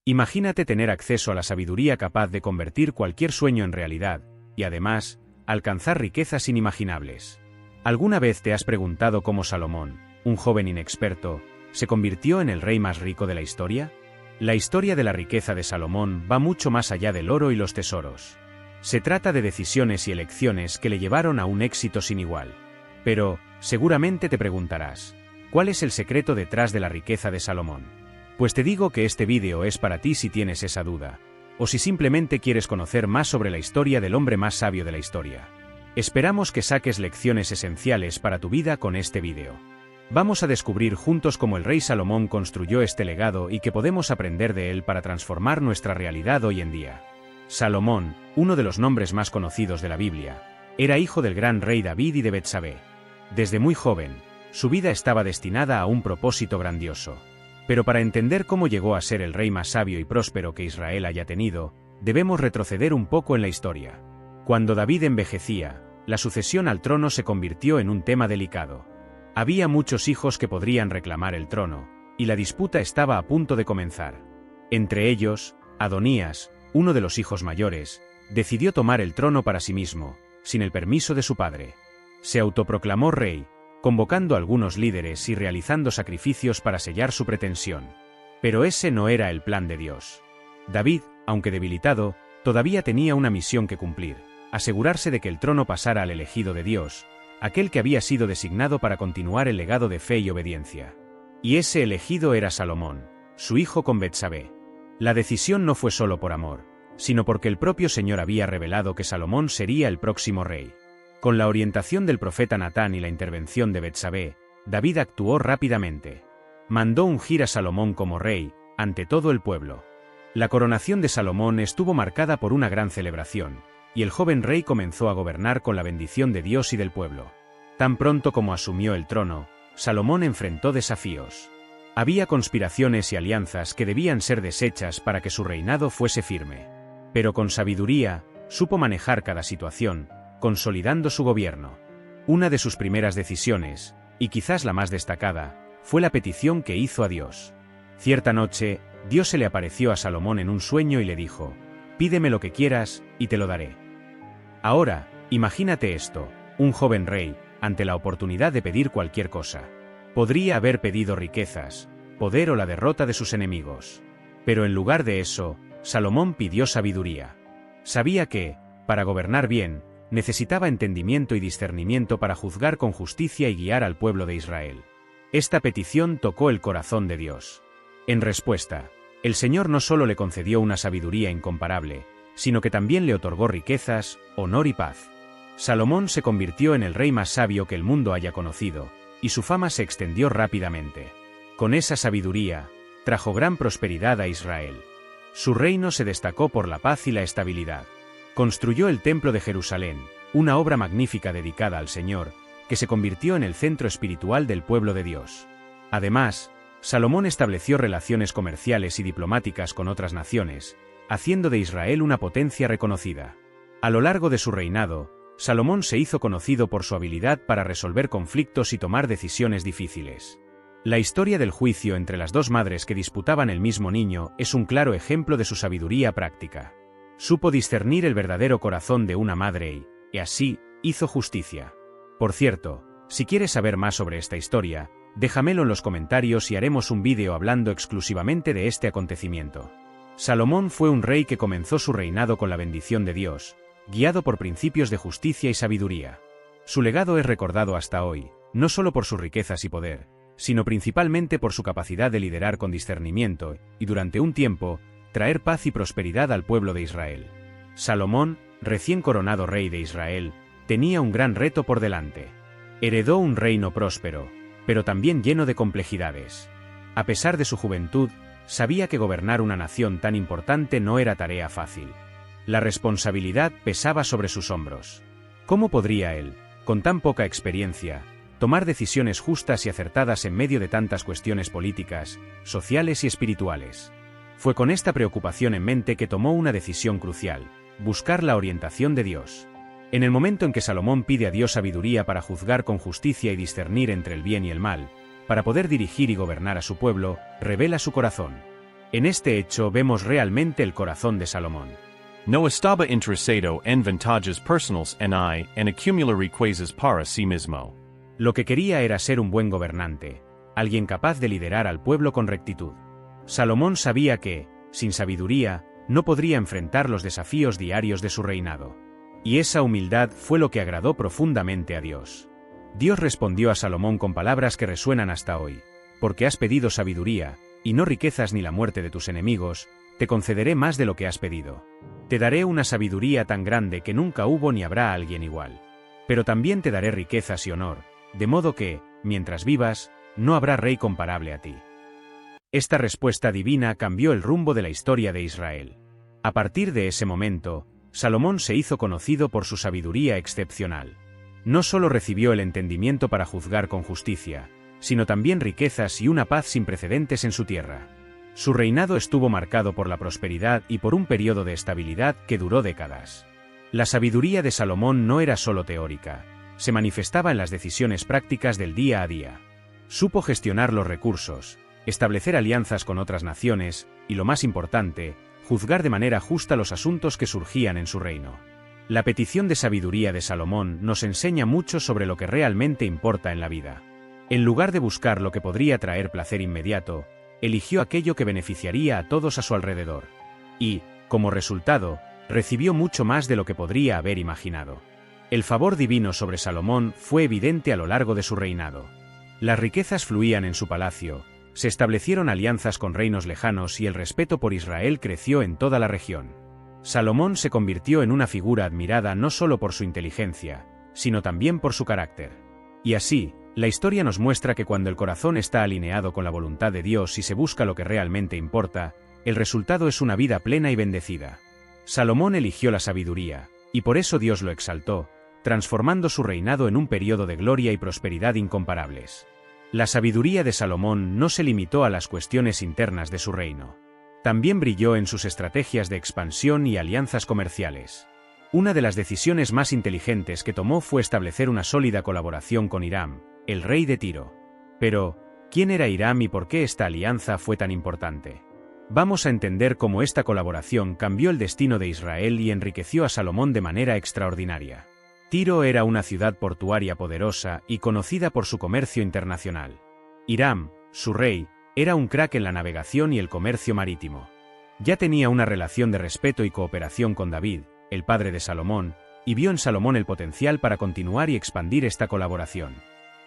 Imagínate tener acceso a la sabiduría capaz de convertir cualquier sueño en realidad, y además, alcanzar riquezas inimaginables. ¿Alguna vez te has preguntado cómo Salomón, un joven inexperto, se convirtió en el rey más rico de la historia? La historia de la riqueza de Salomón va mucho más allá del oro y los tesoros. Se trata de decisiones y elecciones que le llevaron a un éxito sin igual. Pero, seguramente te preguntarás, ¿cuál es el secreto detrás de la riqueza de Salomón? Pues te digo que este vídeo es para ti si tienes esa duda, o si simplemente quieres conocer más sobre la historia del hombre más sabio de la historia. Esperamos que saques lecciones esenciales para tu vida con este vídeo. Vamos a descubrir juntos cómo el rey Salomón construyó este legado y qué podemos aprender de él para transformar nuestra realidad hoy en día. Salomón, uno de los nombres más conocidos de la Biblia, era hijo del gran rey David y de Betsabé. Desde muy joven, su vida estaba destinada a un propósito grandioso. Pero para entender cómo llegó a ser el rey más sabio y próspero que Israel haya tenido, debemos retroceder un poco en la historia. Cuando David envejecía, la sucesión al trono se convirtió en un tema delicado. Había muchos hijos que podrían reclamar el trono, y la disputa estaba a punto de comenzar. Entre ellos, Adonías, uno de los hijos mayores, decidió tomar el trono para sí mismo, sin el permiso de su padre. Se autoproclamó rey, convocando a algunos líderes y realizando sacrificios para sellar su pretensión. Pero ese no era el plan de Dios. David, aunque debilitado, todavía tenía una misión que cumplir: asegurarse de que el trono pasara al elegido de Dios, aquel que había sido designado para continuar el legado de fe y obediencia. Y ese elegido era Salomón, su hijo con Betsabé. La decisión no fue solo por amor, sino porque el propio Señor había revelado que Salomón sería el próximo rey. Con la orientación del profeta Natán y la intervención de Betsabé, David actuó rápidamente. Mandó ungir a Salomón como rey, ante todo el pueblo. La coronación de Salomón estuvo marcada por una gran celebración, y el joven rey comenzó a gobernar con la bendición de Dios y del pueblo. Tan pronto como asumió el trono, Salomón enfrentó desafíos. Había conspiraciones y alianzas que debían ser deshechas para que su reinado fuese firme. Pero con sabiduría, supo manejar cada situación, consolidando su gobierno. Una de sus primeras decisiones, y quizás la más destacada, fue la petición que hizo a Dios. Cierta noche, Dios se le apareció a Salomón en un sueño y le dijo: «Pídeme lo que quieras, y te lo daré». Ahora, imagínate esto: un joven rey, ante la oportunidad de pedir cualquier cosa. Podría haber pedido riquezas, poder o la derrota de sus enemigos. Pero en lugar de eso, Salomón pidió sabiduría. Sabía que, para gobernar bien, necesitaba entendimiento y discernimiento para juzgar con justicia y guiar al pueblo de Israel. Esta petición tocó el corazón de Dios. En respuesta, el Señor no solo le concedió una sabiduría incomparable, sino que también le otorgó riquezas, honor y paz. Salomón se convirtió en el rey más sabio que el mundo haya conocido, y su fama se extendió rápidamente. Con esa sabiduría, trajo gran prosperidad a Israel. Su reino se destacó por la paz y la estabilidad. Construyó el Templo de Jerusalén, una obra magnífica dedicada al Señor, que se convirtió en el centro espiritual del pueblo de Dios. Además, Salomón estableció relaciones comerciales y diplomáticas con otras naciones, haciendo de Israel una potencia reconocida. A lo largo de su reinado, Salomón se hizo conocido por su habilidad para resolver conflictos y tomar decisiones difíciles. La historia del juicio entre las dos madres que disputaban el mismo niño es un claro ejemplo de su sabiduría práctica. Supo discernir el verdadero corazón de una madre y así, hizo justicia. Por cierto, si quieres saber más sobre esta historia, déjamelo en los comentarios y haremos un vídeo hablando exclusivamente de este acontecimiento. Salomón fue un rey que comenzó su reinado con la bendición de Dios, guiado por principios de justicia y sabiduría. Su legado es recordado hasta hoy, no solo por sus riquezas y poder, sino principalmente por su capacidad de liderar con discernimiento y, durante un tiempo, traer paz y prosperidad al pueblo de Israel. Salomón, recién coronado rey de Israel, tenía un gran reto por delante. Heredó un reino próspero, pero también lleno de complejidades. A pesar de su juventud, sabía que gobernar una nación tan importante no era tarea fácil. La responsabilidad pesaba sobre sus hombros. ¿Cómo podría él, con tan poca experiencia, tomar decisiones justas y acertadas en medio de tantas cuestiones políticas, sociales y espirituales? Fue con esta preocupación en mente que tomó una decisión crucial: buscar la orientación de Dios. En el momento en que Salomón pide a Dios sabiduría para juzgar con justicia y discernir entre el bien y el mal, para poder dirigir y gobernar a su pueblo, revela su corazón. En este hecho vemos realmente el corazón de Salomón. No estaba interesado en vantajas personales en acumular riquezas para sí mismo. Lo que quería era ser un buen gobernante, alguien capaz de liderar al pueblo con rectitud. Salomón sabía que, sin sabiduría, no podría enfrentar los desafíos diarios de su reinado. Y esa humildad fue lo que agradó profundamente a Dios. Dios respondió a Salomón con palabras que resuenan hasta hoy: porque has pedido sabiduría, y no riquezas ni la muerte de tus enemigos, te concederé más de lo que has pedido. Te daré una sabiduría tan grande que nunca hubo ni habrá alguien igual. Pero también te daré riquezas y honor, de modo que, mientras vivas, no habrá rey comparable a ti. Esta respuesta divina cambió el rumbo de la historia de Israel. A partir de ese momento, Salomón se hizo conocido por su sabiduría excepcional. No solo recibió el entendimiento para juzgar con justicia, sino también riquezas y una paz sin precedentes en su tierra. Su reinado estuvo marcado por la prosperidad y por un periodo de estabilidad que duró décadas. La sabiduría de Salomón no era solo teórica, se manifestaba en las decisiones prácticas del día a día. Supo gestionar los recursos, establecer alianzas con otras naciones y, lo más importante, juzgar de manera justa los asuntos que surgían en su reino. La petición de sabiduría de Salomón nos enseña mucho sobre lo que realmente importa en la vida. En lugar de buscar lo que podría traer placer inmediato, eligió aquello que beneficiaría a todos a su alrededor. Y, como resultado, recibió mucho más de lo que podría haber imaginado. El favor divino sobre Salomón fue evidente a lo largo de su reinado. Las riquezas fluían en su palacio, se establecieron alianzas con reinos lejanos y el respeto por Israel creció en toda la región. Salomón se convirtió en una figura admirada no solo por su inteligencia, sino también por su carácter. Y así, la historia nos muestra que cuando el corazón está alineado con la voluntad de Dios y se busca lo que realmente importa, el resultado es una vida plena y bendecida. Salomón eligió la sabiduría, y por eso Dios lo exaltó, transformando su reinado en un periodo de gloria y prosperidad incomparables. La sabiduría de Salomón no se limitó a las cuestiones internas de su reino. También brilló en sus estrategias de expansión y alianzas comerciales. Una de las decisiones más inteligentes que tomó fue establecer una sólida colaboración con Hiram, el rey de Tiro. Pero, ¿quién era Hiram y por qué esta alianza fue tan importante? Vamos a entender cómo esta colaboración cambió el destino de Israel y enriqueció a Salomón de manera extraordinaria. Tiro era una ciudad portuaria poderosa y conocida por su comercio internacional. Hiram, su rey, era un crack en la navegación y el comercio marítimo. Ya tenía una relación de respeto y cooperación con David, el padre de Salomón, y vio en Salomón el potencial para continuar y expandir esta colaboración.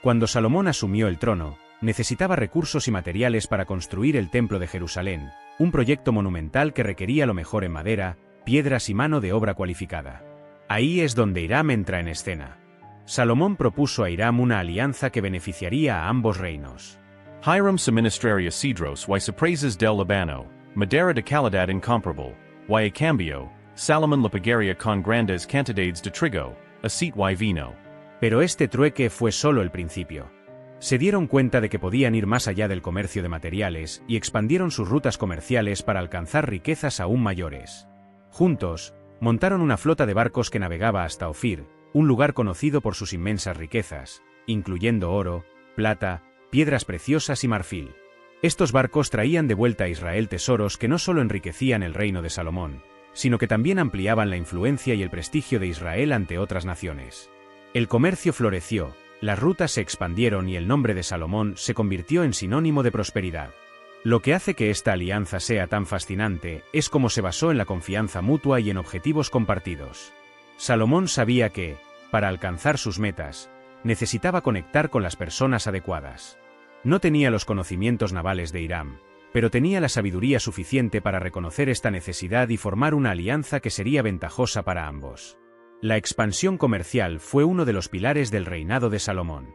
Cuando Salomón asumió el trono, necesitaba recursos y materiales para construir el Templo de Jerusalén, un proyecto monumental que requería lo mejor en madera, piedras y mano de obra cualificada. Ahí es donde Hiram entra en escena. Salomón propuso a Hiram una alianza que beneficiaría a ambos reinos. Hiram suministraria cedros y cypresses del Líbano, madera de calidad incomparable, y a cambio, Salomón le pagaría con grandes cantidades de trigo, aceite y vino. Pero este trueque fue solo el principio. Se dieron cuenta de que podían ir más allá del comercio de materiales y expandieron sus rutas comerciales para alcanzar riquezas aún mayores. Juntos, montaron una flota de barcos que navegaba hasta Ofir, un lugar conocido por sus inmensas riquezas, incluyendo oro, plata, piedras preciosas y marfil. Estos barcos traían de vuelta a Israel tesoros que no solo enriquecían el reino de Salomón, sino que también ampliaban la influencia y el prestigio de Israel ante otras naciones. El comercio floreció, las rutas se expandieron y el nombre de Salomón se convirtió en sinónimo de prosperidad. Lo que hace que esta alianza sea tan fascinante es cómo se basó en la confianza mutua y en objetivos compartidos. Salomón sabía que, para alcanzar sus metas, necesitaba conectar con las personas adecuadas. No tenía los conocimientos navales de Hiram, pero tenía la sabiduría suficiente para reconocer esta necesidad y formar una alianza que sería ventajosa para ambos. La expansión comercial fue uno de los pilares del reinado de Salomón.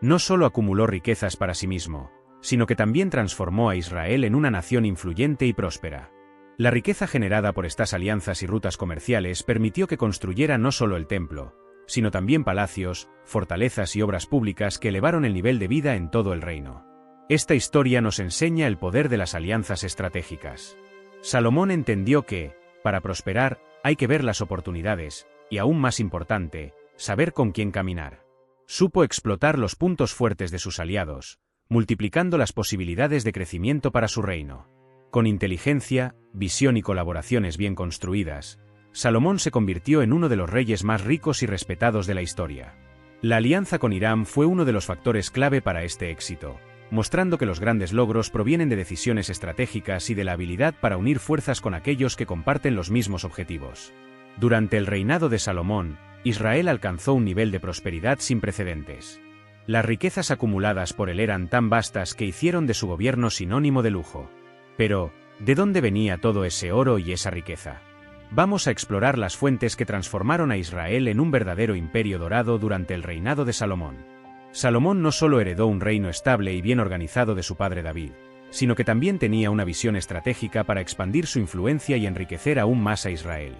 No solo acumuló riquezas para sí mismo, sino que también transformó a Israel en una nación influyente y próspera. La riqueza generada por estas alianzas y rutas comerciales permitió que construyera no solo el templo, sino también palacios, fortalezas y obras públicas que elevaron el nivel de vida en todo el reino. Esta historia nos enseña el poder de las alianzas estratégicas. Salomón entendió que, para prosperar, hay que ver las oportunidades, y aún más importante, saber con quién caminar. Supo explotar los puntos fuertes de sus aliados, multiplicando las posibilidades de crecimiento para su reino. Con inteligencia, visión y colaboraciones bien construidas, Salomón se convirtió en uno de los reyes más ricos y respetados de la historia. La alianza con Hiram fue uno de los factores clave para este éxito, mostrando que los grandes logros provienen de decisiones estratégicas y de la habilidad para unir fuerzas con aquellos que comparten los mismos objetivos. Durante el reinado de Salomón, Israel alcanzó un nivel de prosperidad sin precedentes. Las riquezas acumuladas por él eran tan vastas que hicieron de su gobierno sinónimo de lujo. Pero, ¿de dónde venía todo ese oro y esa riqueza? Vamos a explorar las fuentes que transformaron a Israel en un verdadero imperio dorado durante el reinado de Salomón. Salomón no solo heredó un reino estable y bien organizado de su padre David, sino que también tenía una visión estratégica para expandir su influencia y enriquecer aún más a Israel.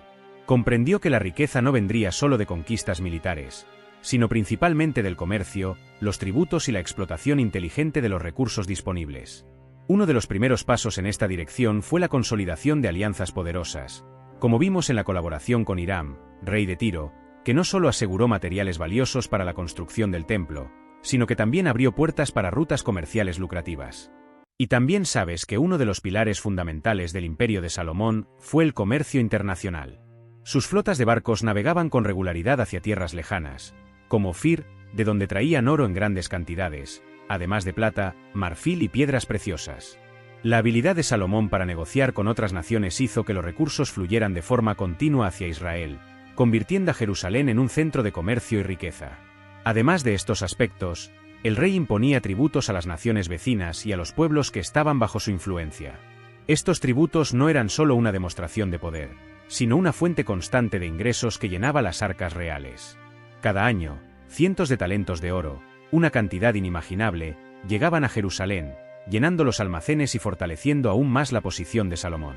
Comprendió que la riqueza no vendría solo de conquistas militares, sino principalmente del comercio, los tributos y la explotación inteligente de los recursos disponibles. Uno de los primeros pasos en esta dirección fue la consolidación de alianzas poderosas, como vimos en la colaboración con Hiram, rey de Tiro, que no solo aseguró materiales valiosos para la construcción del templo, sino que también abrió puertas para rutas comerciales lucrativas. Y también sabes que uno de los pilares fundamentales del imperio de Salomón fue el comercio internacional. Sus flotas de barcos navegaban con regularidad hacia tierras lejanas, como Ofir, de donde traían oro en grandes cantidades, además de plata, marfil y piedras preciosas. La habilidad de Salomón para negociar con otras naciones hizo que los recursos fluyeran de forma continua hacia Israel, convirtiendo a Jerusalén en un centro de comercio y riqueza. Además de estos aspectos, el rey imponía tributos a las naciones vecinas y a los pueblos que estaban bajo su influencia. Estos tributos no eran solo una demostración de poder, sino una fuente constante de ingresos que llenaba las arcas reales. Cada año, cientos de talentos de oro, una cantidad inimaginable, llegaban a Jerusalén, llenando los almacenes y fortaleciendo aún más la posición de Salomón.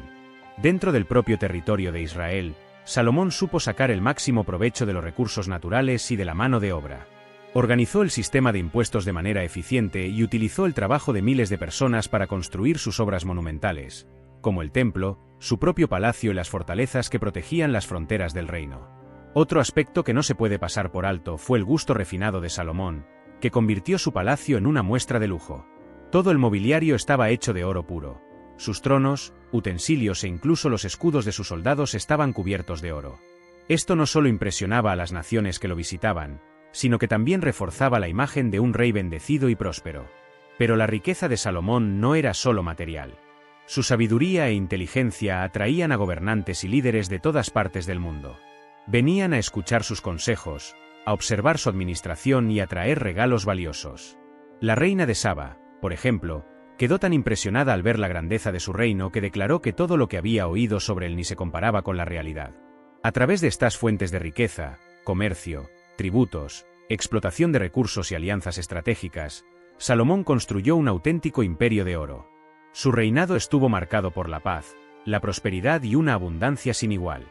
Dentro del propio territorio de Israel, Salomón supo sacar el máximo provecho de los recursos naturales y de la mano de obra. Organizó el sistema de impuestos de manera eficiente y utilizó el trabajo de miles de personas para construir sus obras monumentales, como el templo, su propio palacio y las fortalezas que protegían las fronteras del reino. Otro aspecto que no se puede pasar por alto fue el gusto refinado de Salomón, que convirtió su palacio en una muestra de lujo. Todo el mobiliario estaba hecho de oro puro. Sus tronos, utensilios e incluso los escudos de sus soldados estaban cubiertos de oro. Esto no solo impresionaba a las naciones que lo visitaban, sino que también reforzaba la imagen de un rey bendecido y próspero. Pero la riqueza de Salomón no era solo material. Su sabiduría e inteligencia atraían a gobernantes y líderes de todas partes del mundo. Venían a escuchar sus consejos, a observar su administración y a traer regalos valiosos. La reina de Saba, por ejemplo, quedó tan impresionada al ver la grandeza de su reino que declaró que todo lo que había oído sobre él ni se comparaba con la realidad. A través de estas fuentes de riqueza, comercio, tributos, explotación de recursos y alianzas estratégicas, Salomón construyó un auténtico imperio de oro. Su reinado estuvo marcado por la paz, la prosperidad y una abundancia sin igual.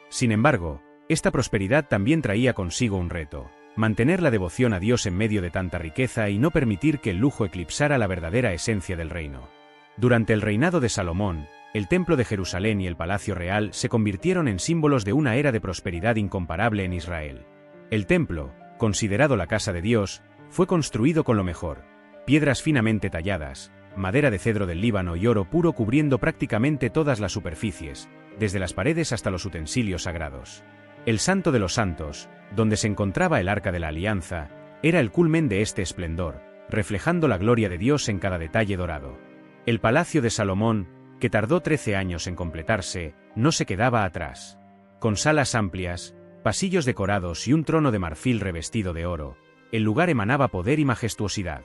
Sin embargo, esta prosperidad también traía consigo un reto: mantener la devoción a Dios en medio de tanta riqueza y no permitir que el lujo eclipsara la verdadera esencia del reino. Durante el reinado de Salomón, el Templo de Jerusalén y el Palacio Real se convirtieron en símbolos de una era de prosperidad incomparable en Israel. El templo, considerado la casa de Dios, fue construido con lo mejor: piedras finamente talladas, madera de cedro del Líbano y oro puro cubriendo prácticamente todas las superficies, desde las paredes hasta los utensilios sagrados. El Santo de los Santos, donde se encontraba el Arca de la Alianza, era el culmen de este esplendor, reflejando la gloria de Dios en cada detalle dorado. El Palacio de Salomón, que tardó 13 años en completarse, no se quedaba atrás. Con salas amplias, pasillos decorados y un trono de marfil revestido de oro, el lugar emanaba poder y majestuosidad.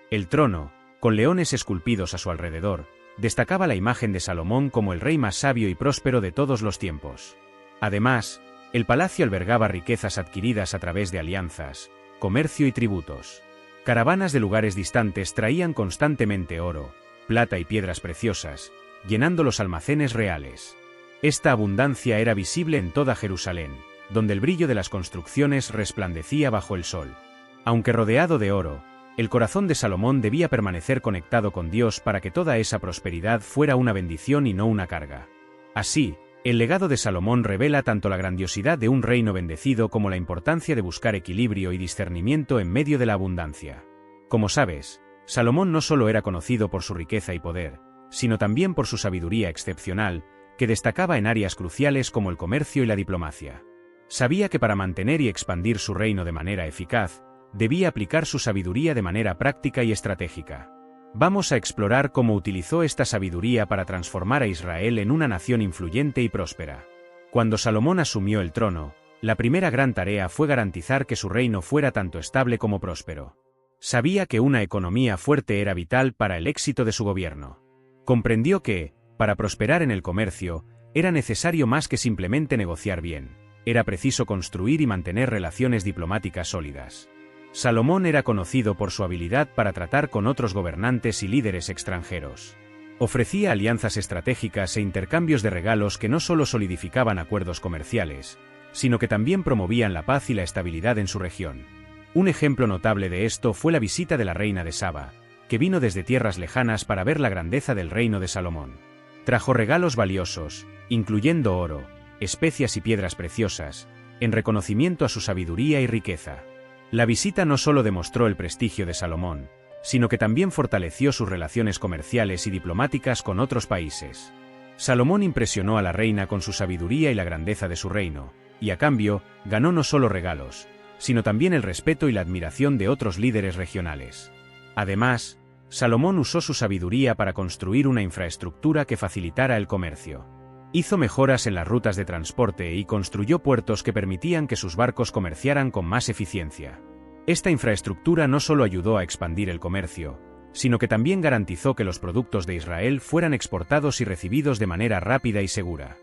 El trono, con leones esculpidos a su alrededor, destacaba la imagen de Salomón como el rey más sabio y próspero de todos los tiempos. Además, el palacio albergaba riquezas adquiridas a través de alianzas, comercio y tributos. Caravanas de lugares distantes traían constantemente oro, plata y piedras preciosas, llenando los almacenes reales. Esta abundancia era visible en toda Jerusalén, donde el brillo de las construcciones resplandecía bajo el sol. Aunque rodeado de oro, el corazón de Salomón debía permanecer conectado con Dios para que toda esa prosperidad fuera una bendición y no una carga. Así, el legado de Salomón revela tanto la grandiosidad de un reino bendecido como la importancia de buscar equilibrio y discernimiento en medio de la abundancia. Como sabes, Salomón no solo era conocido por su riqueza y poder, sino también por su sabiduría excepcional, que destacaba en áreas cruciales como el comercio y la diplomacia. Sabía que para mantener y expandir su reino de manera eficaz, debía aplicar su sabiduría de manera práctica y estratégica. Vamos a explorar cómo utilizó esta sabiduría para transformar a Israel en una nación influyente y próspera. Cuando Salomón asumió el trono, la primera gran tarea fue garantizar que su reino fuera tanto estable como próspero. Sabía que una economía fuerte era vital para el éxito de su gobierno. Comprendió que, para prosperar en el comercio, era necesario más que simplemente negociar bien. Era preciso construir y mantener relaciones diplomáticas sólidas. Salomón era conocido por su habilidad para tratar con otros gobernantes y líderes extranjeros. Ofrecía alianzas estratégicas e intercambios de regalos que no solo solidificaban acuerdos comerciales, sino que también promovían la paz y la estabilidad en su región. Un ejemplo notable de esto fue la visita de la reina de Saba, que vino desde tierras lejanas para ver la grandeza del reino de Salomón. Trajo regalos valiosos, incluyendo oro, especias y piedras preciosas, en reconocimiento a su sabiduría y riqueza. La visita no solo demostró el prestigio de Salomón, sino que también fortaleció sus relaciones comerciales y diplomáticas con otros países. Salomón impresionó a la reina con su sabiduría y la grandeza de su reino, y a cambio, ganó no solo regalos, sino también el respeto y la admiración de otros líderes regionales. Además, Salomón usó su sabiduría para construir una infraestructura que facilitara el comercio. Hizo mejoras en las rutas de transporte y construyó puertos que permitían que sus barcos comerciaran con más eficiencia. Esta infraestructura no solo ayudó a expandir el comercio, sino que también garantizó que los productos de Israel fueran exportados y recibidos de manera rápida y segura.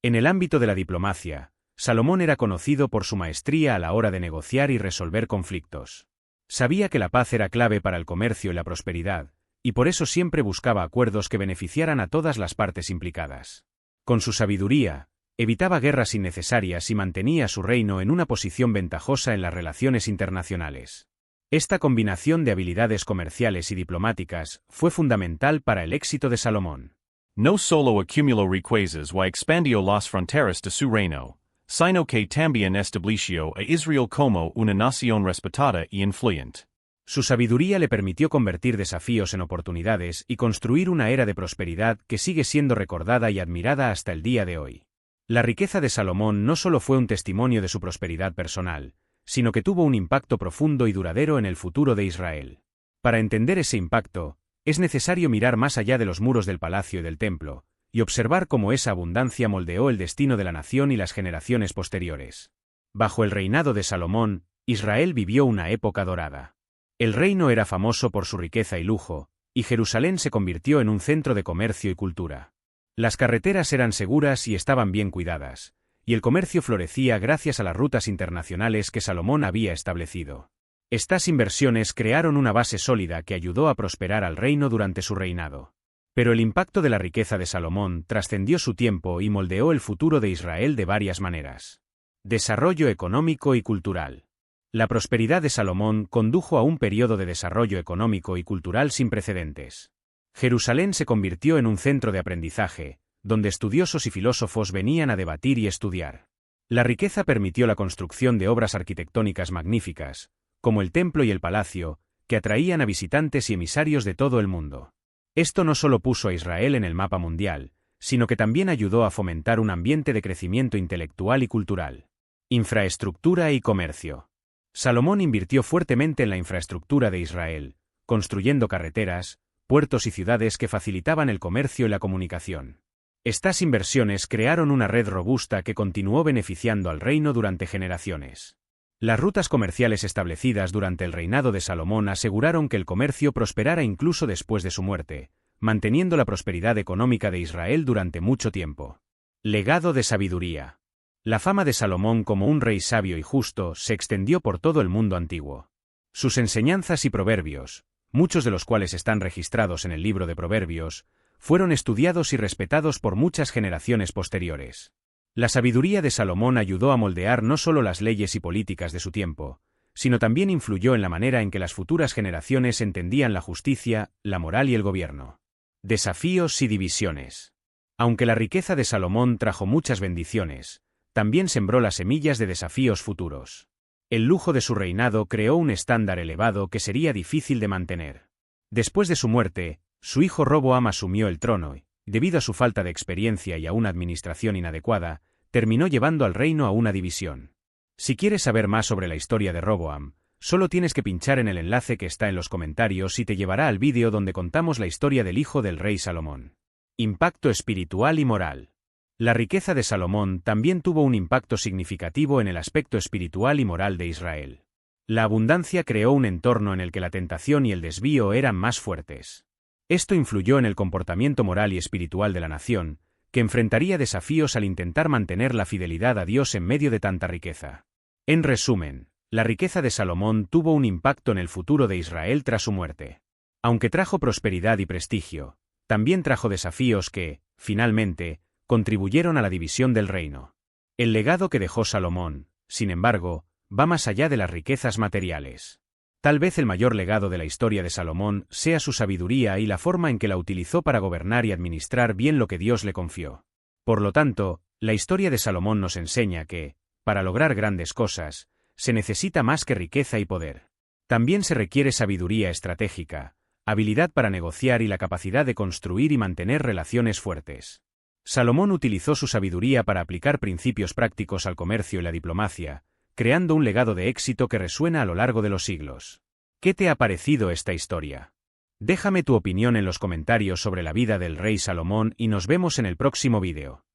En el ámbito de la diplomacia, Salomón era conocido por su maestría a la hora de negociar y resolver conflictos. Sabía que la paz era clave para el comercio y la prosperidad, y por eso siempre buscaba acuerdos que beneficiaran a todas las partes implicadas. Con su sabiduría, evitaba guerras innecesarias y mantenía su reino en una posición ventajosa en las relaciones internacionales. Esta combinación de habilidades comerciales y diplomáticas fue fundamental para el éxito de Salomón. No solo accumulo riquezas y expandió las fronteras de su reino, sino que también estableció a Israel como una nación respetada y influyente. Su sabiduría le permitió convertir desafíos en oportunidades y construir una era de prosperidad que sigue siendo recordada y admirada hasta el día de hoy. La riqueza de Salomón no solo fue un testimonio de su prosperidad personal, sino que tuvo un impacto profundo y duradero en el futuro de Israel. Para entender ese impacto, es necesario mirar más allá de los muros del palacio y del templo, y observar cómo esa abundancia moldeó el destino de la nación y las generaciones posteriores. Bajo el reinado de Salomón, Israel vivió una época dorada. El reino era famoso por su riqueza y lujo, y Jerusalén se convirtió en un centro de comercio y cultura. Las carreteras eran seguras y estaban bien cuidadas, y el comercio florecía gracias a las rutas internacionales que Salomón había establecido. Estas inversiones crearon una base sólida que ayudó a prosperar al reino durante su reinado. Pero el impacto de la riqueza de Salomón trascendió su tiempo y moldeó el futuro de Israel de varias maneras. Desarrollo económico y cultural. La prosperidad de Salomón condujo a un periodo de desarrollo económico y cultural sin precedentes. Jerusalén se convirtió en un centro de aprendizaje, donde estudiosos y filósofos venían a debatir y estudiar. La riqueza permitió la construcción de obras arquitectónicas magníficas, como el templo y el palacio, que atraían a visitantes y emisarios de todo el mundo. Esto no solo puso a Israel en el mapa mundial, sino que también ayudó a fomentar un ambiente de crecimiento intelectual y cultural. Infraestructura y comercio. Salomón invirtió fuertemente en la infraestructura de Israel, construyendo carreteras, puertos y ciudades que facilitaban el comercio y la comunicación. Estas inversiones crearon una red robusta que continuó beneficiando al reino durante generaciones. Las rutas comerciales establecidas durante el reinado de Salomón aseguraron que el comercio prosperara incluso después de su muerte, manteniendo la prosperidad económica de Israel durante mucho tiempo. Legado de sabiduría. La fama de Salomón como un rey sabio y justo se extendió por todo el mundo antiguo. Sus enseñanzas y proverbios, muchos de los cuales están registrados en el libro de Proverbios, fueron estudiados y respetados por muchas generaciones posteriores. La sabiduría de Salomón ayudó a moldear no solo las leyes y políticas de su tiempo, sino también influyó en la manera en que las futuras generaciones entendían la justicia, la moral y el gobierno. Desafíos y divisiones. Aunque la riqueza de Salomón trajo muchas bendiciones, también sembró las semillas de desafíos futuros. El lujo de su reinado creó un estándar elevado que sería difícil de mantener. Después de su muerte, Su hijo Roboam asumió el trono y, debido a su falta de experiencia y a una administración inadecuada, terminó llevando al reino a una división. Si quieres saber más sobre la historia de Roboam, solo tienes que pinchar en el enlace que está en los comentarios y te llevará al vídeo donde contamos la historia del hijo del rey Salomón. Impacto espiritual y moral. La riqueza de Salomón también tuvo un impacto significativo en el aspecto espiritual y moral de Israel. La abundancia creó un entorno en el que la tentación y el desvío eran más fuertes. Esto influyó en el comportamiento moral y espiritual de la nación, que enfrentaría desafíos al intentar mantener la fidelidad a Dios en medio de tanta riqueza. En resumen, la riqueza de Salomón tuvo un impacto en el futuro de Israel tras su muerte. Aunque trajo prosperidad y prestigio, también trajo desafíos que, finalmente, contribuyeron a la división del reino. El legado que dejó Salomón, sin embargo, va más allá de las riquezas materiales. Tal vez el mayor legado de la historia de Salomón sea su sabiduría y la forma en que la utilizó para gobernar y administrar bien lo que Dios le confió. Por lo tanto, la historia de Salomón nos enseña que, para lograr grandes cosas, se necesita más que riqueza y poder. También se requiere sabiduría estratégica, habilidad para negociar y la capacidad de construir y mantener relaciones fuertes. Salomón utilizó su sabiduría para aplicar principios prácticos al comercio y la diplomacia, creando un legado de éxito que resuena a lo largo de los siglos. ¿Qué te ha parecido esta historia? Déjame tu opinión en los comentarios sobre la vida del rey Salomón y nos vemos en el próximo vídeo.